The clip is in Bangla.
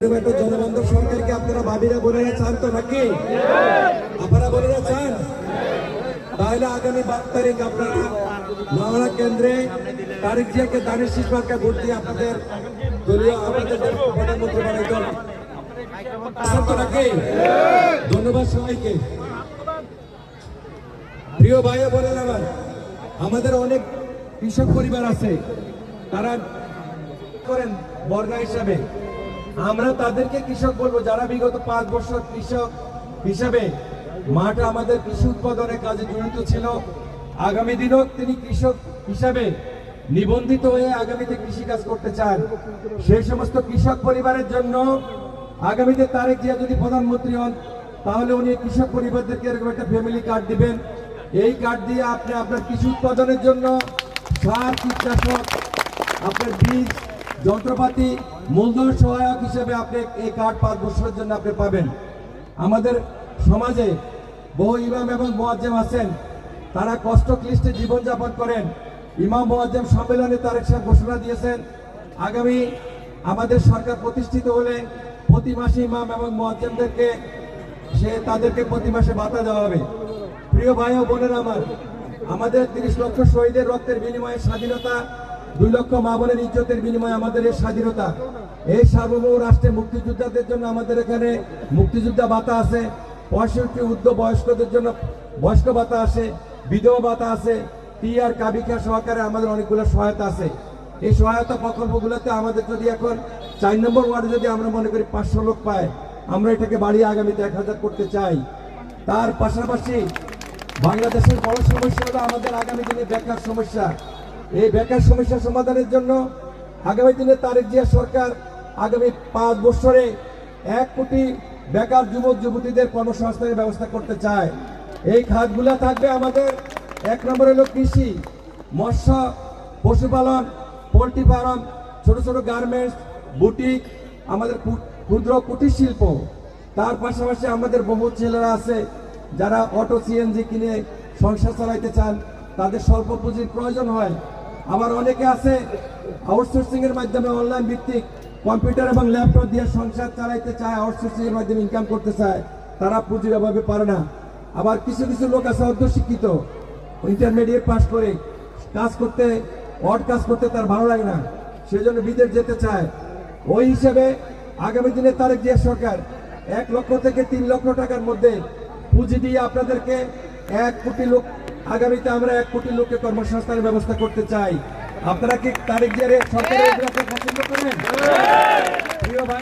জনবান্ধব সরকারকে আপনারা ভাবিরা বোনেরা চান তো নাকি? আপনারা বোনেরা চান? তাহলে আগামী 12 তারিখ আপনারা মহারা কেন্দ্রে তারেক জিয়াকে দানের শীষ মার্কা ভোট দিয়ে আপনাদের দলীয় আপনাদের প্রধানমন্ত্রী বানাইতে হবে। চান তো নাকি? ধন্যবাদ সবাইকে। প্রিয় ভাই বোনেরা, আমাদের অনেক কৃষক পরিবার আছে, তারা করেন বর্গা হিসাবে। আমরা তাদেরকে কৃষক বলবো যারা বিগত 5 বছর কৃষক হিসাবে মাঠে আমাদের কৃষি উৎপাদনের কাজে জড়িত ছিল। আগামী দিনেও তিনি কৃষক হিসাবে নিবন্ধিত হয়ে আগামীতে কৃষি কাজ করতে চান। সেই সমস্ত কৃষক পরিবারের জন্য আগামীতে তারেক জিয়া যদি প্রধানমন্ত্রী হন, তাহলে উনি কৃষক পরিবারদেরকে এরকম একটা ফ্যামিলি কার্ড দিবেন। এই কার্ড দিয়ে আপনি আপনার কৃষি উৎপাদনের জন্য সার, কীটনাশক, আপনার বীজ, যন্ত্রপাতি মূলধন সহায়ক হিসেবে আপনি এই কার্ড 5 বছরের জন্য আপনি পাবেন। আমাদের সমাজে বহু ইমাম এবং মুয়াজ্জেম আছেন, তারা কষ্ট ক্লিষ্টে জীবনযাপন করেন। ইমাম মুয়াজ্জেম সম্মেলনে তারেক সাহেব ঘোষণা দিয়েছেন, আগামী আমাদের সরকার প্রতিষ্ঠিত হলে প্রতি মাসে ইমাম এবং মুয়াজ্জেমদেরকে তাদেরকে প্রতি মাসে ভাতা দেওয়া হবে। প্রিয় ভাই ও বোনেরা, আমাদের 30 লক্ষ শহীদের রক্তের বিনিময়ে স্বাধীনতা, 2 লক্ষ মা বোনের ইজ্জতের বিনিময়ে আমাদের এই স্বাধীনতা। এই সার্বভৌম রাষ্ট্রে মুক্তিযোদ্ধাদের জন্য আমাদের এখানে মুক্তিযোদ্ধা ভাতা আছে, 65 ঊর্ধ্ব বয়স্কদের জন্য বয়স্ক ভাতা আছে, বিধবা ভাতা আছে, টিআর কাবিকা সহকারে আমাদের অনেকগুলো সহায়তা আছে। এই সহায়তা প্রকল্পগুলোতে আমাদের যদি এখন 4 নম্বর ওয়ার্ডে যদি আমরা মনে করি 500 লোক পাই, আমরা এটাকে বাড়িয়ে আগামীতে 1000 করতে চাই। তার পাশাপাশি বাংলাদেশের বড় সমস্যা হলো আমাদের আগামী দিনে বেকার সমস্যা। এই বেকার সমস্যা সমাধানের জন্য আগামী দিনে তারেক জিয়া সরকার আগামী 5 বছরে 1 কোটি বেকার যুবক যুবতীদের কর্মসংস্থানের ব্যবস্থা করতে চায়। এই খাতগুলো থাকবে আমাদের 1 নম্বর হলো কৃষি, মৎস্য, পশুপালন, পোল্ট্রি ফার্ম, ছোট ছোট গার্মেন্টস, বুটিক, আমাদের ক্ষুদ্র কুটির শিল্প। তার পাশাপাশি আমাদের বহু ছেলেরা আছে যারা অটো সিএনজি কিনে সংসার চালাইতে চান, তাদের স্বল্প পুঁজির প্রয়োজন হয়। আবার অনেকে আছে আউটসোর্সিং এর মাধ্যমে অনলাইন ভিত্তিক কম্পিউটার এবং ল্যাপটপ দিয়ে সংসার চালাইতে চায়, আউটসোর্সিং এর মাধ্যমে ইনকাম করতে চায়, তারা পুঁজির অভাবে পারে না। আবার কিছু কিছু লোক আছে অর্ধশিক্ষিত, ইন্টারমিডিয়েট পাস করে কাজ করতে, অড কাজ করতে তার ভালো লাগে না, সেজন্য বিদেশ যেতে চায়। ওই হিসেবে আগামী দিনে তারেক জিয়া সরকার 1 লক্ষ থেকে 3 লক্ষ টাকার মধ্যে পুঁজি দিয়ে আপনাদেরকে 1 কোটি লোক, আগামীতে আমরা 1 কোটি লোককে কর্মসংস্থানের ব্যবস্থা করতে চাই। আপনারা কি তারেক জিয়ার সরকারের পছন্দ করেন? প্রিয় ভাই।